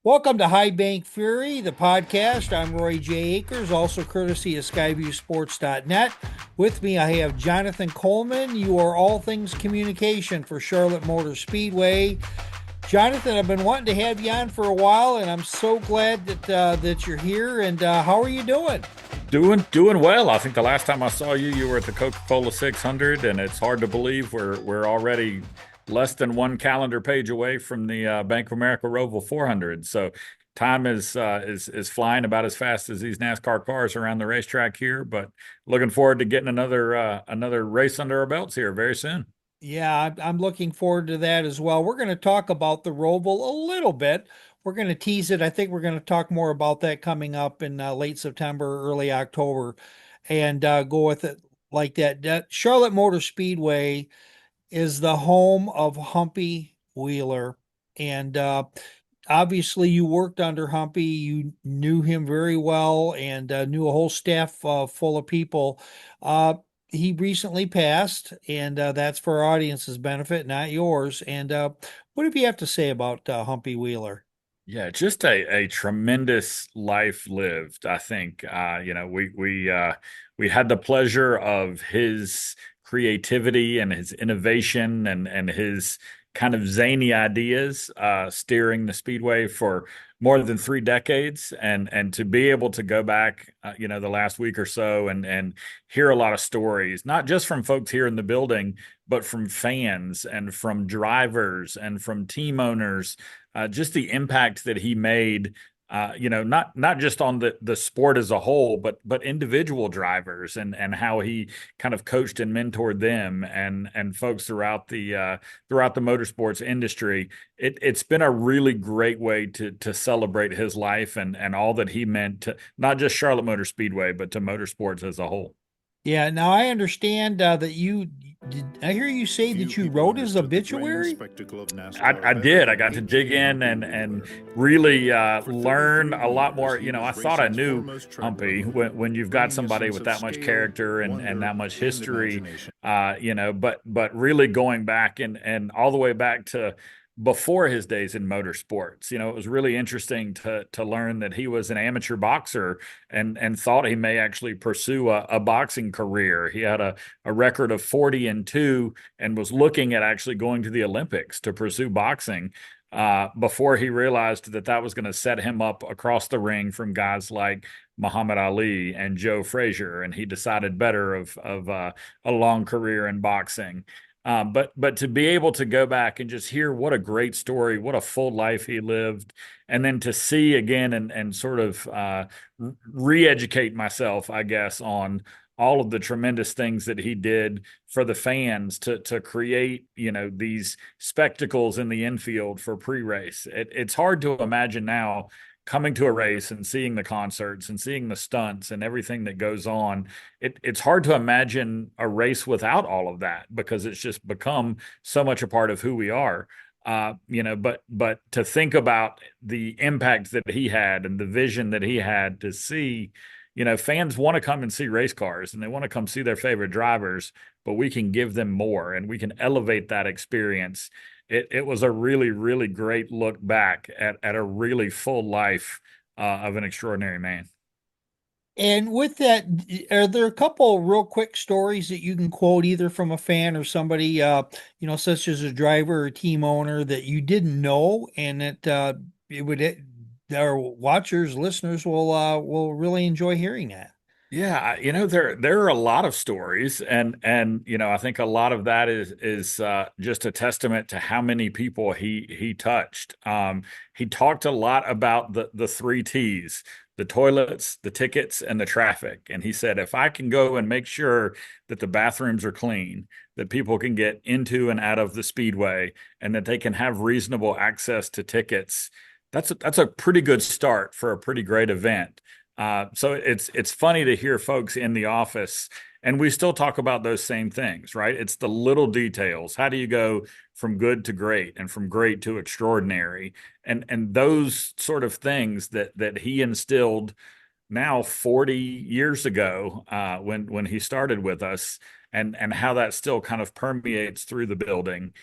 Welcome to High Bank Fury, the podcast. I'm Roy J. Akers, also courtesy of SkyviewSports.net. With me, I have Jonathan Coleman. You are all things communication for Charlotte Motor Speedway. Jonathan, I've been wanting to have you on for a while, and I'm so glad that you're here. And how are you doing? Doing well. I think the last time I saw you, you were at the Coca-Cola 600, and it's hard to believe we're already less than one calendar page away from the Bank of America Roval 400. So time is flying about as fast as these NASCAR cars around the racetrack here. But looking forward to getting another race under our belts here very soon. Yeah, I'm looking forward to that as well. We're going to talk about the Roval a little bit. We're going to tease it. I think we're going to talk more about that coming up in late September, early October, and go with it like that. Charlotte Motor Speedway is the home of Humpy Wheeler. And obviously, you worked under Humpy. You knew him very well and knew a whole staff full of people. Uh, he recently passed, and that's for our audience's benefit, not yours. And what do you have to say about Humpy Wheeler? Yeah, just a tremendous life lived. I think we had the pleasure of his creativity and his innovation and his kind of zany ideas steering the speedway for more than 3 decades, and to be able to go back the last week or so and hear a lot of stories, not just from folks here in the building, but from fans and from drivers and from team owners, just the impact that he made, not just on the sport as a whole, but individual drivers, and how he kind of coached and mentored them and folks throughout the motorsports industry. It's been a really great way to celebrate his life and all that he meant to not just Charlotte Motor Speedway, but to motorsports as a whole. Yeah, now I understand that you did. I hear you say Few that you people wrote his understood the grand obituary. spectacle of I NASCAR better did. I than got to dig 18 in Humpy and Wheeler. really For learn 33 a lot years, more. he I was thought I racing's knew foremost Humpy trailblazer, when you've got bringing a somebody sense with of that much scale, character and wonder, that much and history. imagination. But really going back and all the way back to before his days in motorsports. It was really interesting to learn that he was an amateur boxer and thought he may actually pursue a boxing career. He had a record of 40-2 and was looking at actually going to the Olympics to pursue boxing, before he realized that was going to set him up across the ring from guys like Muhammad Ali and Joe Frazier, and he decided better of a long career in boxing. But to be able to go back and just hear what a great story, what a full life he lived, and then to see again and sort of re-educate myself, I guess, on all of the tremendous things that he did for the fans to create, these spectacles in the infield for pre-race. It's hard to imagine now coming to a race and seeing the concerts and seeing the stunts and everything that goes on. It's hard to imagine a race without all of that because it's just become so much a part of who we are. But to think about the impact that he had and the vision that he had to see, fans want to come and see race cars and they want to come see their favorite drivers, but we can give them more and we can elevate that experience. It was a really, really great look back at a really full life of an extraordinary man. And with that, are there a couple real quick stories that you can quote either from a fan or somebody, such as a driver or team owner that you didn't know, and that it would our watchers, listeners will really enjoy hearing that. Yeah, there are a lot of stories, and I think a lot of that is just a testament to how many people he touched. He talked a lot about the three T's: the toilets, the tickets, and the traffic. And he said, if I can go and make sure that the bathrooms are clean, that people can get into and out of the speedway, and that they can have reasonable access to tickets, that's a pretty good start for a pretty great event. So it's funny to hear folks in the office, and we still talk about those same things, right? It's the little details. How do you go from good to great and from great to extraordinary? And those sort of things that he instilled now 40 years ago, when he started with us, and how that still kind of permeates through the building.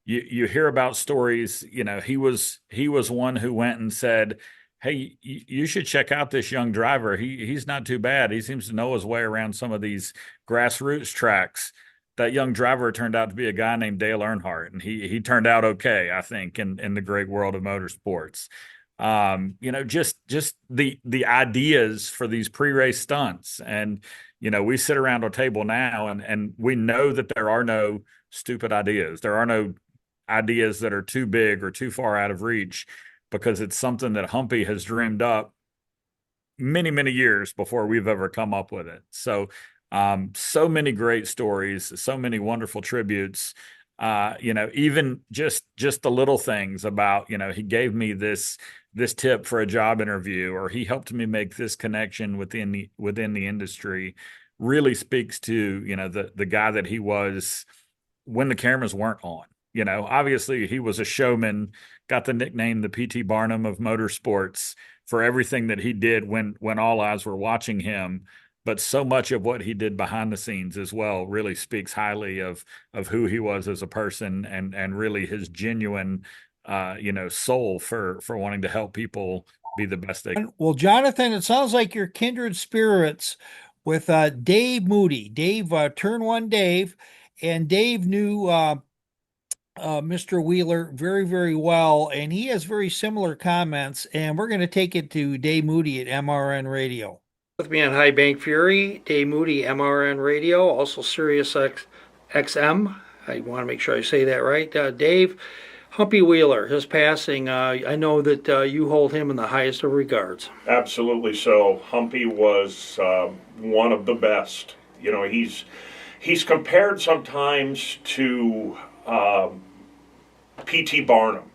you hear about stories, he was one who went and said, "Hey, you should check out this young driver. He's not too bad. He seems to know his way around some of these grassroots tracks." That young driver turned out to be a guy named Dale Earnhardt, and he turned out okay, I think, in the great world of motorsports. Just the ideas for these pre-race stunts. And we sit around a table now, and we know that there are no stupid ideas. There are no ideas that are too big or too far out of reach, because it's something that Humpy has dreamed up many, many years before we've ever come up with it. So many great stories, so many wonderful tributes. Even just the little things about, he gave me this tip for a job interview, or he helped me make this connection within the industry, really speaks to, the guy that he was when the cameras weren't on. Obviously he was a showman, got the nickname the PT Barnum of motorsports for everything that he did when all eyes were watching him. But so much of what he did behind the scenes as well really speaks highly of who he was as a person, and really his genuine soul for wanting to help people be the best they can. Well, Jonathan, it sounds like you're kindred spirits with Dave Moody. Dave, turn one Dave, and Dave knew Mr. Wheeler very, very well, and he has very similar comments. And we're going to take it to Dave Moody at MRN Radio. With me on High Bank Fury, Dave Moody, MRN Radio, also Sirius XM. I want to make sure I say that right. Dave, Humpy Wheeler, his passing, I know that you hold him in the highest of regards. Absolutely so. Humpy was one of the best. He's compared sometimes to P.T. Barnum.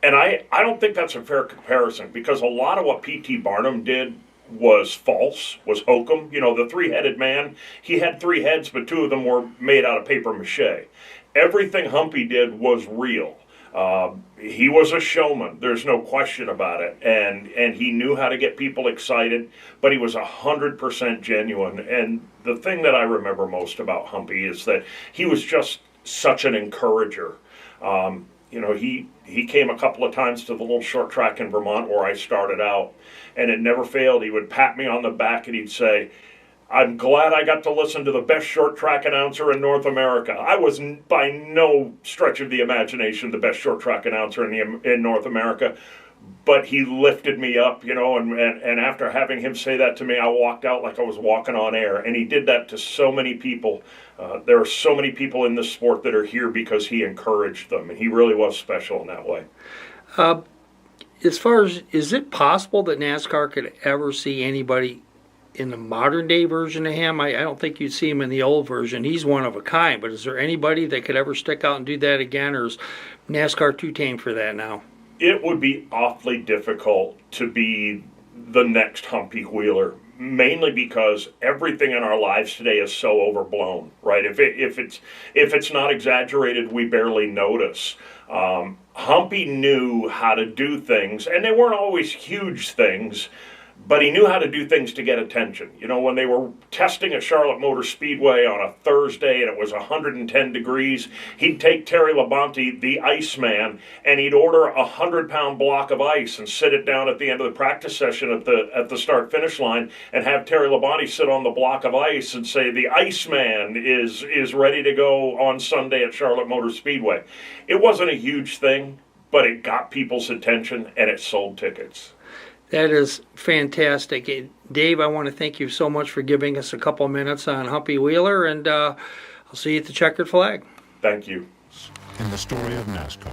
And I don't think that's a fair comparison, because a lot of what P.T. Barnum did was false, was hokum. The three-headed man, he had three heads, but two of them were made out of paper mache. Everything Humpy did was real. He was a showman. There's no question about it. And he knew how to get people excited, but he was 100% genuine. And the thing that I remember most about Humpy is that he was just such an encourager. He came a couple of times to the little short track in Vermont where I started out, and it never failed. He would pat me on the back and he'd say, "I'm glad I got to listen to the best short track announcer in North America." I was by no stretch of the imagination the best short track announcer in North America, but he lifted me up, and after having him say that to me, I walked out like I was walking on air. And he did that to so many people. There are so many people in this sport that are here because he encouraged them, and he really was special in that way. As far as, is it possible that NASCAR could ever see anybody in the modern day version of him? I don't think you'd see him in the old version. He's one of a kind, but is there anybody that could ever stick out and do that again, or is NASCAR too tame for that now? It would be awfully difficult to be the next Humpy Wheeler, mainly because everything in our lives today is so overblown, right? If it's not exaggerated, we barely notice. Humpy knew how to do things, and they weren't always huge things, but he knew how to do things to get attention. When they were testing at Charlotte Motor Speedway on a Thursday and it was 110 degrees, he'd take Terry Labonte, the Iceman, and he'd order a 100-pound block of ice and sit it down at the end of the practice session at the start-finish line, and have Terry Labonte sit on the block of ice and say, "The Iceman is ready to go on Sunday at Charlotte Motor Speedway." It wasn't a huge thing, but it got people's attention and it sold tickets. That is fantastic. Dave, I want to thank you so much for giving us a couple of minutes on Humpy Wheeler, and I'll see you at the checkered flag. Thank you. In the story of NASCAR.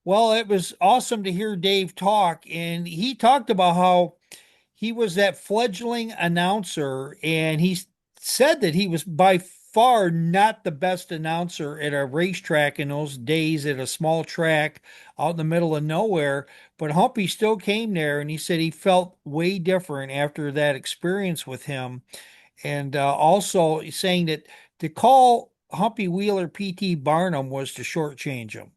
Well, it was awesome to hear Dave talk, and he talked about how he was that fledgling announcer, and he said that he was by far not the best announcer at a racetrack in those days, at a small track out in the middle of nowhere. But Humpy still came there, and he said he felt way different after that experience with him. And also saying that to call Humpy Wheeler PT Barnum was to shortchange him,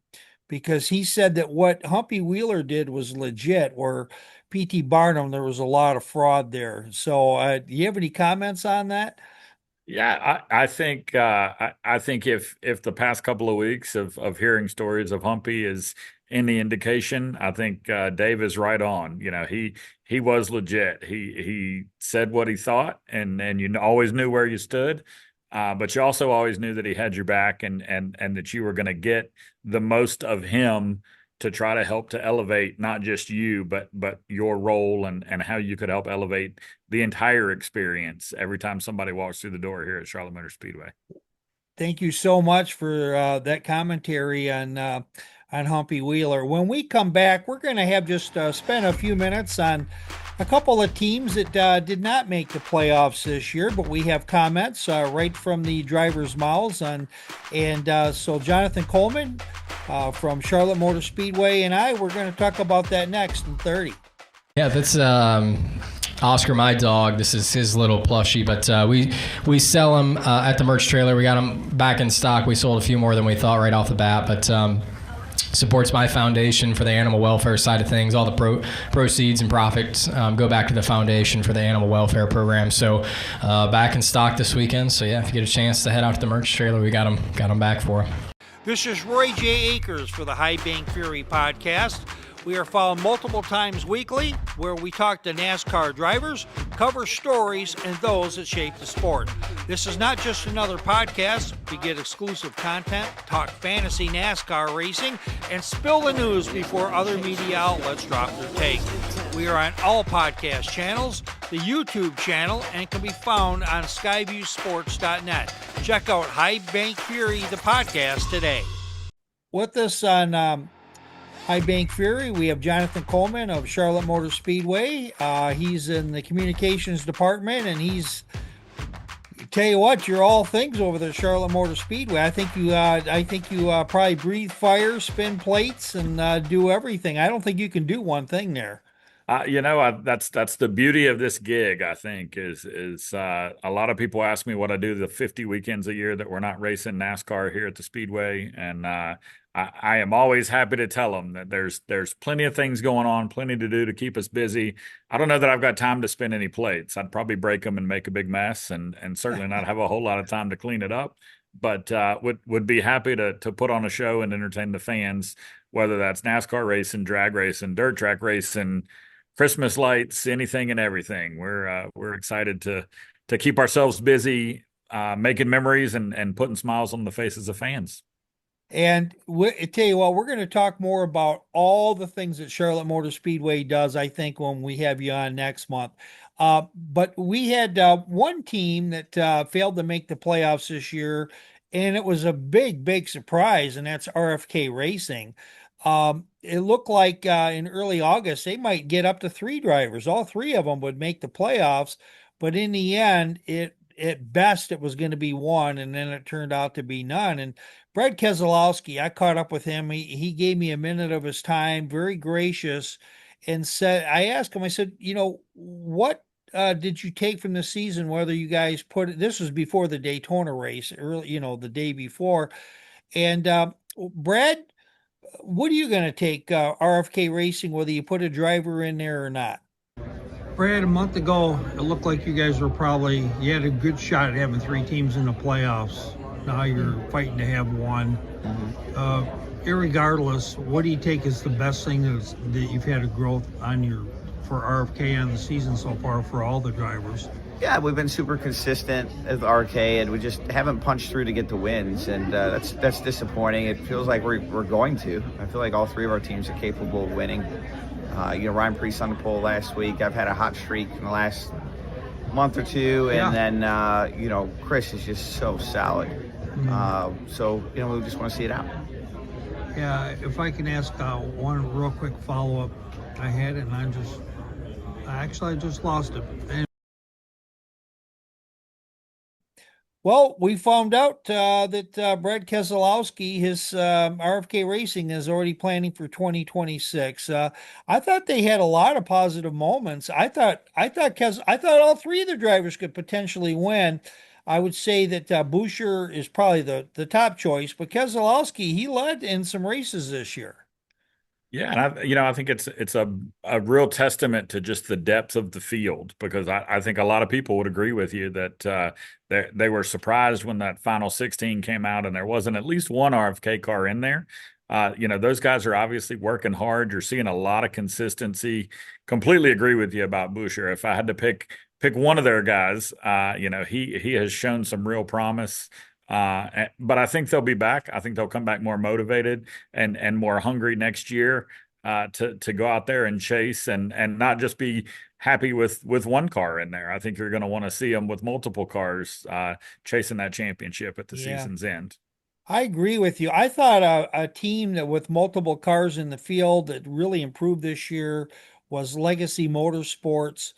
because he said that what Humpy Wheeler did was legit, where PT Barnum, there was a lot of fraud there. So, do you have any comments on that? Yeah, I think if the past couple of weeks of hearing stories of Humpy is any indication, I think Dave is right on. You know, he was legit. He said what he thought, and you always knew where you stood. But you also always knew that he had your back, and that you were going to get the most of him to try to help to elevate not just you, but your role and how you could help elevate the entire experience every time somebody walks through the door here at Charlotte Motor Speedway. Thank you so much for that commentary on Humpy Wheeler. When we come back, we're going to have just spend a few minutes on a couple of teams that did not make the playoffs this year, but we have comments right from the drivers' mouths on. And so Jonathan Coleman from Charlotte Motor Speedway and we're going to talk about that next in 30. Yeah, that's Oscar, my dog. This is his little plushie, but we sell him at the merch trailer. We got him back in stock. We sold a few more than we thought right off the bat, but supports my foundation for the animal welfare side of things. All the proceeds and profits go back to the foundation for the animal welfare program. So back in stock this weekend. So yeah, if you get a chance to head out to the merch trailer, we got him back for him. This is Roy J. Akers for the High Bank Fury podcast. We are found multiple times weekly where we talk to NASCAR drivers, cover stories, and those that shape the sport. This is not just another podcast. We get exclusive content, talk fantasy NASCAR racing, and spill the news before other media outlets drop their take. We are on all podcast channels, the YouTube channel, and can be found on skyviewsports.net. Check out High Bank Fury, the podcast, today. With us on High Bank Fury, we have Jonathan Coleman of Charlotte Motor Speedway. He's in the communications department, and tell you what, you're all things over there at Charlotte Motor Speedway. I think you probably breathe fire, spin plates, and do everything. I don't think you can do one thing there. That's the beauty of this gig. I think is a lot of people ask me what I do the 50 weekends a year that we're not racing NASCAR here at the Speedway, and I am always happy to tell them that there's plenty of things going on, plenty to do to keep us busy. I don't know that I've got time to spin any plates. I'd probably break them and make a big mess, and certainly not have a whole lot of time to clean it up. But would be happy to put on a show and entertain the fans, whether that's NASCAR racing, drag racing, dirt track racing, Christmas lights, anything and everything. We're excited to keep ourselves busy, making memories and putting smiles on the faces of fans. And I tell you what, we're going to talk more about all the things that Charlotte Motor Speedway does, I think, when we have you on next month. But we had one team that failed to make the playoffs this year, and it was a big surprise, and that's RFK Racing. It looked like in early August, they might get up to 3 drivers. All 3 of them would make the playoffs, but in the end, at best, it was going to be 1, and then it turned out to be none. And Brad Keselowski, I caught up with him. He gave me a minute of his time, very gracious, and I asked him, I said, what did you take from the season, whether you guys this was before the Daytona race, early, the day before. And Brad, what are you going to take RFK Racing, whether you put a driver in there or not? Brad, a month ago, it looked like you guys you had a good shot at having 3 teams in the playoffs. Now you're fighting to have 1. Irregardless, what do you take as the best thing that you've had a growth for RFK on the season so far for all the drivers? Yeah, we've been super consistent with RK, and we just haven't punched through to get the wins, and that's disappointing. It feels like we're going to. I feel like all 3 of our teams are capable of winning. Ryan Preece on the pole last week. I've had a hot streak in the last month or 2, and then Chris is just so solid. So we just want to see it out. Yeah, if I can ask one real quick follow-up, I had it, and I just lost it. Well, we found out that Brad Keselowski, his RFK Racing, is already planning for 2026. I thought they had a lot of positive moments. I thought all 3 of the drivers could potentially win. I would say that Boucher is probably the top choice, but Keselowski, he led in some races this year. Yeah, and I think it's a real testament to just the depth of the field, because I think a lot of people would agree with you that they were surprised when that final 16 came out and there wasn't at least one RFK car in there. Those guys are obviously working hard. You're seeing a lot of consistency. Completely agree with you about Boucher. If I had to pick one of their guys, he has shown some real promise. But I think they'll be back. I think they'll come back more motivated and more hungry next year, to go out there and chase and not just be happy with one car in there. I think you're going to want to see them with multiple cars, chasing that championship at the Yeah. season's end. I agree with you. I thought a team that with multiple cars in the field that really improved this year was Legacy Motorsports.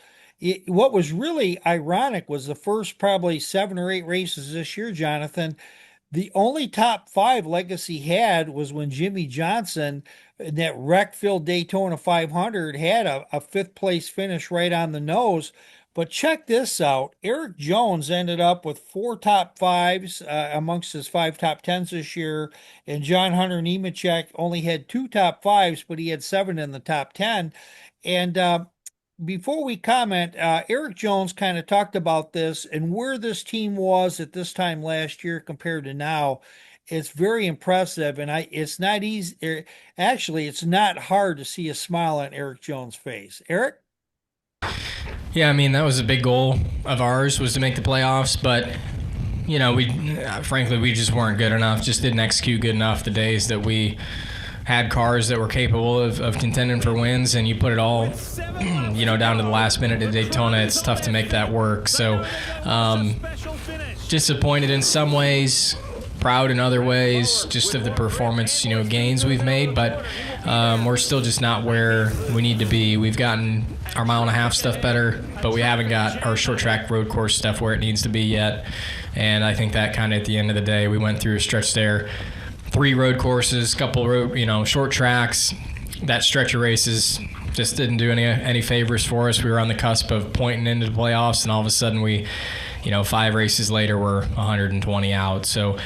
What was really ironic was the first probably 7 or 8 races this year, Jonathan. The only top five Legacy had was when Jimmy Johnson in that wreck-filled Daytona 500 had a fifth place finish right on the nose. But check this out. Erik Jones ended up with 4 top 5s amongst his 5 top 10s this year. And John Hunter Nemechek only had 2 top 5s, but he had 7 in the top 10. And before we comment, Erik Jones kind of talked about this and where this team was at this time last year compared to now. It's very impressive, and it's not easy. Actually, it's not hard to see a smile on Erik Jones' face. Erik? Yeah, I mean, that was a big goal of ours, was to make the playoffs, but frankly, we just weren't good enough, just didn't execute good enough the days that we had cars that were capable of contending for wins, and you put it all, down to the last minute at Daytona. It's tough to make that work. So, disappointed in some ways, proud in other ways, just of the performance, gains we've made, but we're still just not where we need to be. We've gotten our mile and a half stuff better, but we haven't got our short track road course stuff where it needs to be yet. And I think that kind of at the end of the day, we went through a stretch there. 3 road courses, couple road, short tracks. That stretch of races just didn't do any favors for us. We were on the cusp of pointing into the playoffs, and all of a sudden we, 5 races later, we're 120 out. So,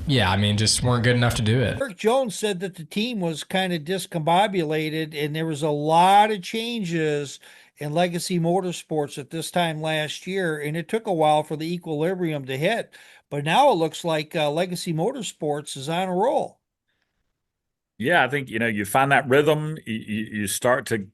just weren't good enough to do it. Erik Jones said that the team was kind of discombobulated, and there was a lot of changes in Legacy Motorsports at this time last year, and it took a while for the equilibrium to hit. But now it looks like Legacy Motorsports is on a roll. Yeah, I think, you find that rhythm. You start to,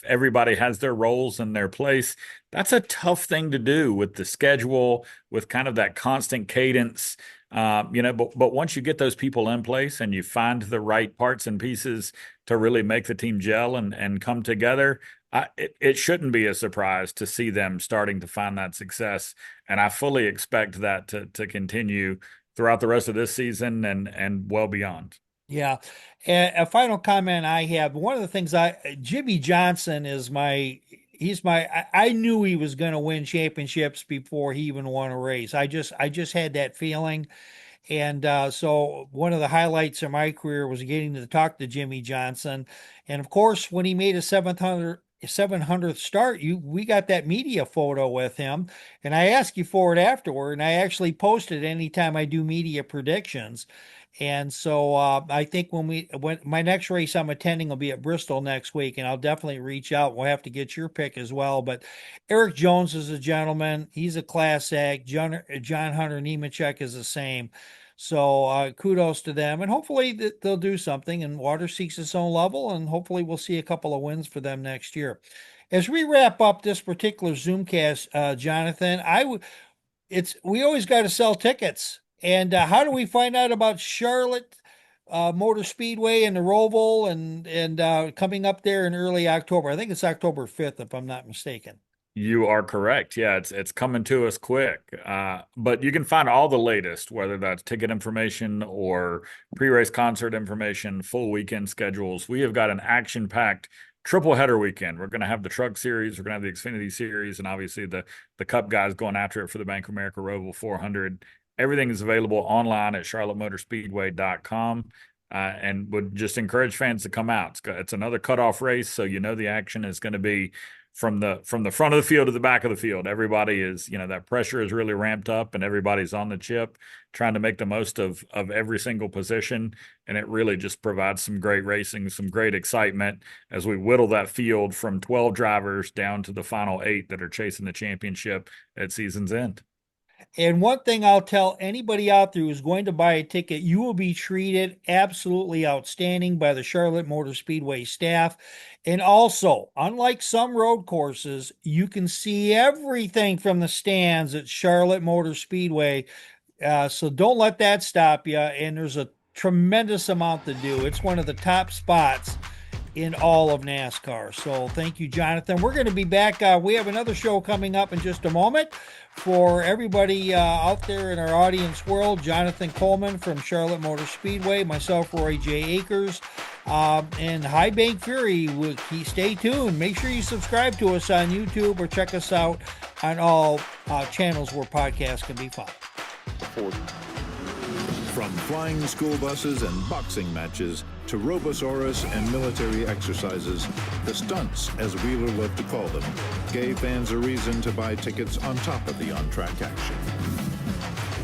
everybody has their roles and their place. That's a tough thing to do with the schedule, with kind of that constant cadence. But once you get those people in place and you find the right parts and pieces to really make the team gel and come together, it shouldn't be a surprise to see them starting to find that success. And I fully expect that to continue throughout the rest of this season and well beyond. Yeah. And a final comment I have, one of the things Jimmy Johnson is I knew he was going to win championships before he even won a race. I just had that feeling. And so one of the highlights of my career was getting to talk to Jimmy Johnson. And of course, when he made a 700th start, we got that media photo with him. And I asked you for it afterward. And I actually post it anytime I do media predictions. And so I think when my next race I'm attending will be at Bristol next week, and I'll definitely reach out. We'll have to get your pick as well. But Erik Jones is a gentleman. He's a class act. John Hunter Nemechek is the same. So kudos to them, and hopefully they'll do something. And Water seeks its own level, and hopefully we'll see a couple of wins for them next year. As we wrap up this particular Zoomcast, Jonathan, we always got to sell tickets. And how do we find out about Charlotte Motor Speedway and the Roval and coming up there in early October? I think it's October 5th, if I'm not mistaken. You are correct. Yeah, it's coming to us quick. But you can find all the latest, whether that's ticket information or pre-race concert information, full weekend schedules. We have got an action-packed triple header weekend. We're going to have the Truck Series, we're going to have the Xfinity Series, and obviously the Cup guys going after it for the Bank of America Roval 400. Everything is available online at charlottemotorspeedway.com. And would just encourage fans to come out. It's another cutoff race, so the action is going to be from the front of the field to the back of the field. Everybody is, that pressure is really ramped up, and everybody's on the chip trying to make the most of every single position. And it really just provides some great racing, some great excitement as we whittle that field from 12 drivers down to the final 8 that are chasing the championship at season's end. And one thing I'll tell anybody out there who's going to buy a ticket, you will be treated absolutely outstanding by the Charlotte Motor Speedway staff. And also, unlike some road courses, you can see everything from the stands at Charlotte Motor Speedway. So don't let that stop you. And there's a tremendous amount to do. It's one of the top spots in all of NASCAR. So thank you, Jonathan. We're going to be back. We have another show coming up in just a moment. For everybody out there in our audience world, Jonathan Coleman from Charlotte Motor Speedway, myself, Roy J. Akers, and High Bank Fury. Stay tuned. Make sure you subscribe to us on YouTube or check us out on all channels where podcasts can be found. From flying school buses and boxing matches to Robosaurus and military exercises, the stunts, as Wheeler loved to call them, gave fans a reason to buy tickets on top of the on-track action.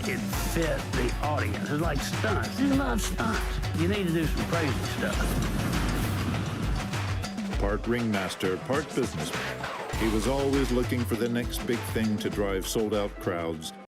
It fit the audience. It's like stunts. You love stunts. You need to do some crazy stuff. Part ringmaster, part businessman, he was always looking for the next big thing to drive sold-out crowds